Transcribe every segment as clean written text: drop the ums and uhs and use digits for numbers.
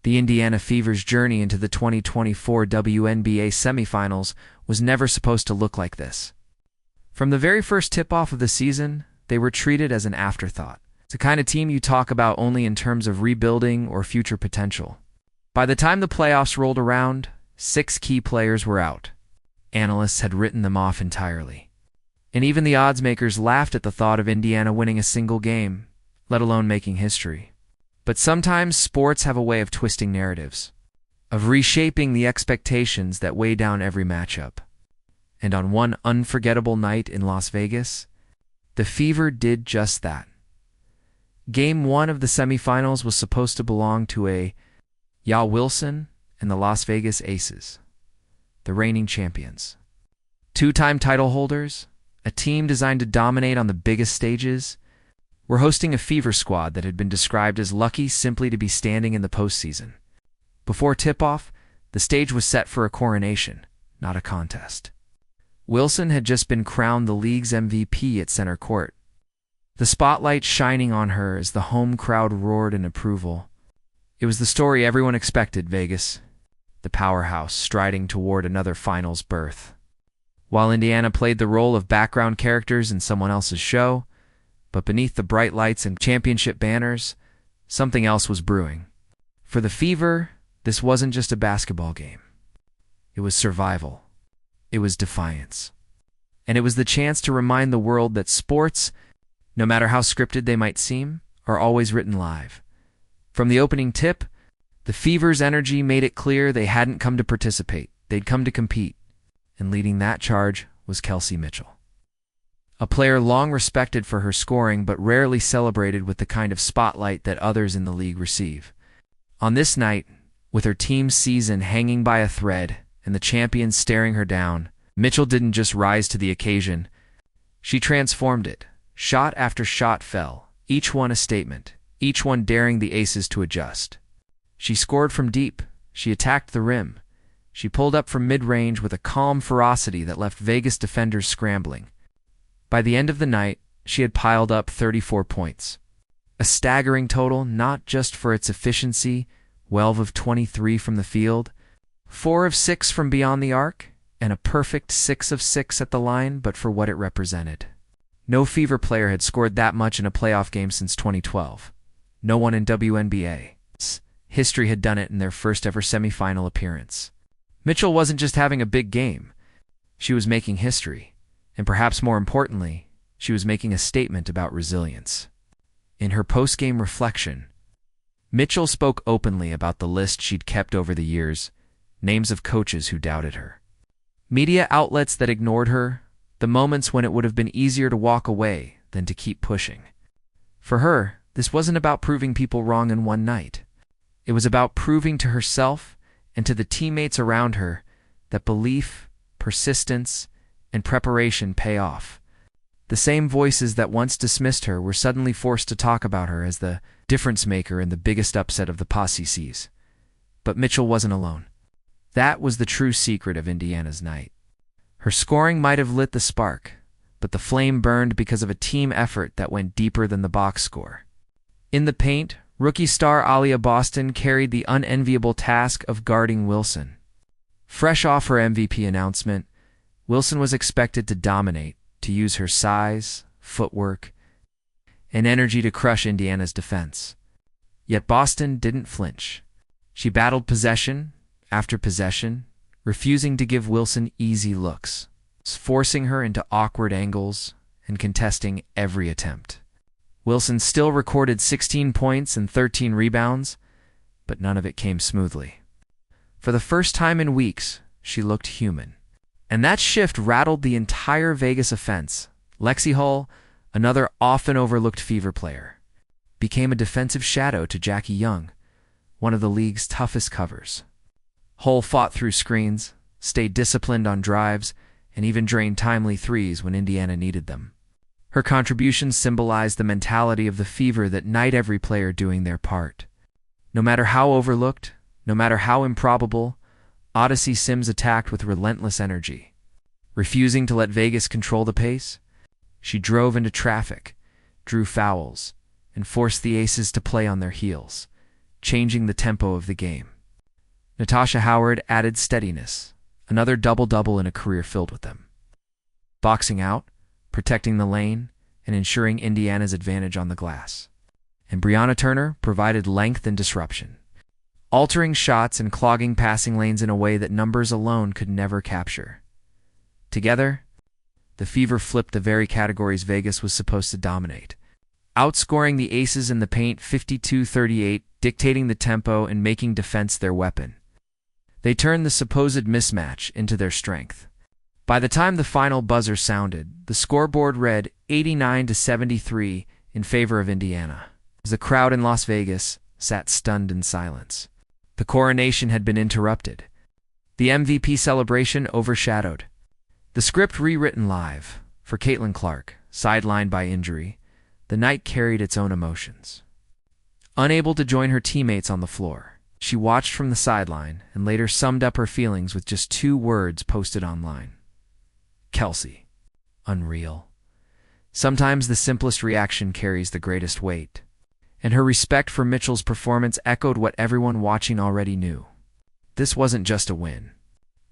The Indiana Fever's journey into the 2024 WNBA Semifinals was never supposed to look like this. From the very first tip-off of the season, they were treated as an afterthought. It's the kind of team you talk about only in terms of rebuilding or future potential. By the time the playoffs rolled around, 6 key players were out. Analysts had written them off entirely. And even the oddsmakers laughed at the thought of Indiana winning a single game, let alone making history. But sometimes sports have a way of twisting narratives, of reshaping the expectations that weigh down every matchup. And on one unforgettable night in Las Vegas, the Fever did just that. Game 1 of the semifinals was supposed to belong to a Wilson and the Las Vegas Aces, the reigning champions. 2-time title holders, a team designed to dominate on the biggest stages, were hosting a Fever squad that had been described as lucky simply to be standing in the postseason. Before tip-off, the stage was set for a coronation, not a contest. Wilson had just been crowned the league's MVP at center court, the spotlight shining on her as the home crowd roared in approval. It was the story everyone expected, Vegas, the powerhouse striding toward another finals berth. While Indiana played the role of background characters in someone else's show, but beneath the bright lights and championship banners, something else was brewing. For the Fever, this wasn't just a basketball game. It was survival. It was defiance. And it was the chance to remind the world that sports, no matter how scripted they might seem, are always written live. From the opening tip, the Fever's energy made it clear they hadn't come to participate. They'd come to compete. And leading that charge was Kelsey Mitchell, a player long respected for her scoring but rarely celebrated with the kind of spotlight that others in the league receive. On this night, with her team's season hanging by a thread and the champions staring her down, Mitchell didn't just rise to the occasion. She transformed it. Shot after shot fell, each one a statement, each one daring the Aces to adjust. She scored from deep. She attacked the rim. She pulled up from mid-range with a calm ferocity that left Vegas defenders scrambling. By the end of the night, she had piled up 34 points. A staggering total not just for its efficiency, 12 of 23 from the field, 4 of 6 from beyond the arc, and a perfect 6 of 6 at the line, but for what it represented. No Fever player had scored that much in a playoff game since 2012. No one in WNBA history had done it in their first ever semifinal appearance. Mitchell wasn't just having a big game. She was making history. And perhaps more importantly, she was making a statement about resilience. In her post-game reflection, Mitchell spoke openly about the list she'd kept over the years, names of coaches who doubted her, media outlets that ignored her, the moments when it would have been easier to walk away than to keep pushing. For her, this wasn't about proving people wrong in one night. It was about proving to herself and to the teammates around her that belief, persistence, and preparation pay off. The same voices that once dismissed her were suddenly forced to talk about her as the difference maker in the biggest upset of the postseason. But Mitchell wasn't alone. That was the true secret of Indiana's night. Her scoring might have lit the spark, but the flame burned because of a team effort that went deeper than the box score. In the paint, rookie star Aaliyah Boston carried the unenviable task of guarding Wilson. Fresh off her MVP announcement, Wilson was expected to dominate, to use her size, footwork, and energy to crush Indiana's defense. Yet Boston didn't flinch. She battled possession after possession, refusing to give Wilson easy looks, forcing her into awkward angles and contesting every attempt. Wilson still recorded 16 points and 13 rebounds, but none of it came smoothly. For the first time in weeks, she looked human. And that shift rattled the entire Vegas offense. Lexi Hull, another often overlooked Fever player, became a defensive shadow to Jackie Young, one of the league's toughest covers. Hull fought through screens, stayed disciplined on drives, and even drained timely threes when Indiana needed them. Her contributions symbolized the mentality of the Fever that night every player doing their part. No matter how overlooked, no matter how improbable, Odyssey Sims attacked with relentless energy. Refusing to let Vegas control the pace, she drove into traffic, drew fouls, and forced the Aces to play on their heels, changing the tempo of the game. Natasha Howard added steadiness, another double-double in a career filled with them. Boxing out, protecting the lane, and ensuring Indiana's advantage on the glass. And Brianna Turner provided length and disruption, altering shots and clogging passing lanes in a way that numbers alone could never capture. Together, the Fever flipped the very categories Vegas was supposed to dominate, outscoring the Aces in the paint 52-38, dictating the tempo and making defense their weapon. They turned the supposed mismatch into their strength. By the time the final buzzer sounded, the scoreboard read 89-73 in favor of Indiana, as the crowd in Las Vegas sat stunned in silence. The coronation had been interrupted. The MVP celebration overshadowed. The script rewritten live. For Caitlin Clark, sidelined by injury, the night carried its own emotions. Unable to join her teammates on the floor, she watched from the sideline and later summed up her feelings with just 2 words posted online. Kelsey. Unreal. Sometimes the simplest reaction carries the greatest weight, and her respect for Mitchell's performance echoed what everyone watching already knew. This wasn't just a win.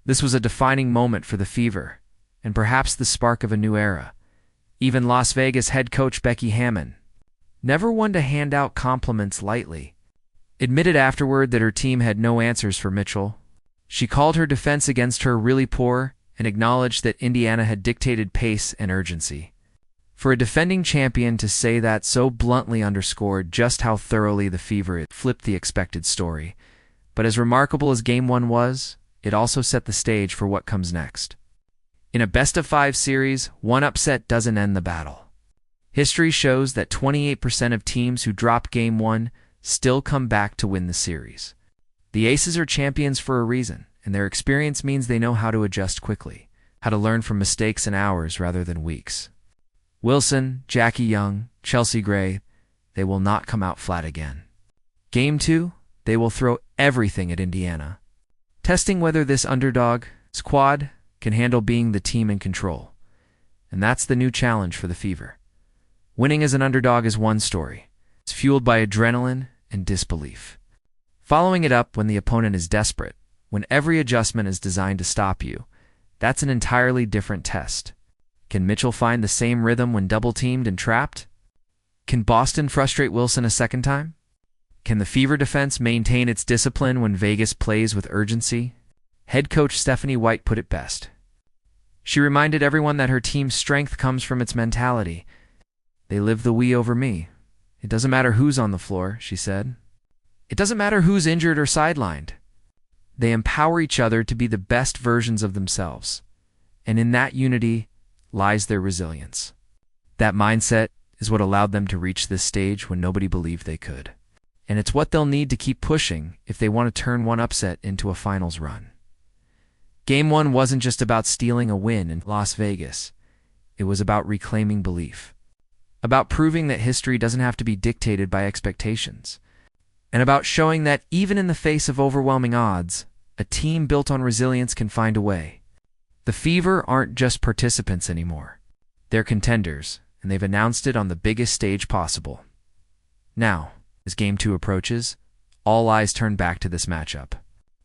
This was a defining moment for the Fever, and perhaps the spark of a new era. Even Las Vegas head coach Becky Hammon, never one to hand out compliments lightly, admitted afterward that her team had no answers for Mitchell. She called her defense against her really poor and acknowledged that Indiana had dictated pace and urgency. For a defending champion to say that so bluntly underscored just how thoroughly the Fever had flipped the expected story. But as remarkable as Game 1 was, it also set the stage for what comes next. In a best-of-5 series, one upset doesn't end the battle. History shows that 28% of teams who drop Game 1 still come back to win the series. The Aces are champions for a reason, and their experience means they know how to adjust quickly, how to learn from mistakes in hours rather than weeks. Wilson, Jackie Young, Chelsea Gray, they will not come out flat again. Game 2, they will throw everything at Indiana, testing whether this underdog squad can handle being the team in control. And that's the new challenge for the Fever. Winning as an underdog is one story. It's fueled by adrenaline and disbelief. Following it up when the opponent is desperate, when every adjustment is designed to stop you, that's an entirely different test. Can Mitchell find the same rhythm when double-teamed and trapped? Can Boston frustrate Wilson a second time? Can the Fever defense maintain its discipline when Vegas plays with urgency? Head coach Stephanie White put it best. She reminded everyone that her team's strength comes from its mentality. They live the we over me. It doesn't matter who's on the floor, she said. It doesn't matter who's injured or sidelined. They empower each other to be the best versions of themselves. And in that unity lies their resilience. That mindset is what allowed them to reach this stage when nobody believed they could. And it's what they'll need to keep pushing if they want to turn one upset into a finals run. Game 1 wasn't just about stealing a win in Las Vegas. It was about reclaiming belief, about proving that history doesn't have to be dictated by expectations, and about showing that even in the face of overwhelming odds, a team built on resilience can find a way. The Fever aren't just participants anymore. They're contenders, and they've announced it on the biggest stage possible. Now, as Game 2 approaches, all eyes turn back to this matchup.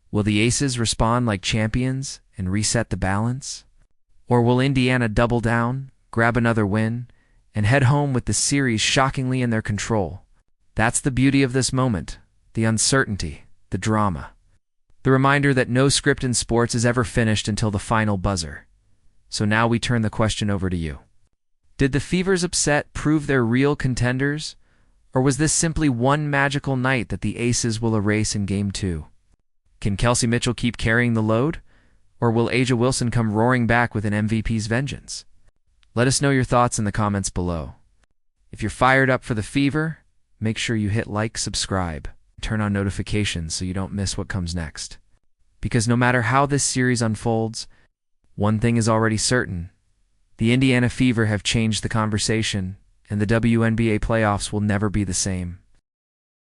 Will the Aces respond like champions and reset the balance? Or will Indiana double down, grab another win, and head home with the series shockingly in their control? That's the beauty of this moment, the uncertainty, the drama. The reminder that no script in sports is ever finished until the final buzzer. So now we turn the question over to you. Did the Fever's upset prove they're real contenders? Or was this simply one magical night that the Aces will erase in Game 2? Can Kelsey Mitchell keep carrying the load? Or will A'ja Wilson come roaring back with an MVP's vengeance? Let us know your thoughts in the comments below. If you're fired up for the Fever, make sure you hit like, subscribe, and turn on notifications so you don't miss what comes next. Because no matter how this series unfolds, one thing is already certain. The Indiana Fever have changed the conversation, and the WNBA playoffs will never be the same.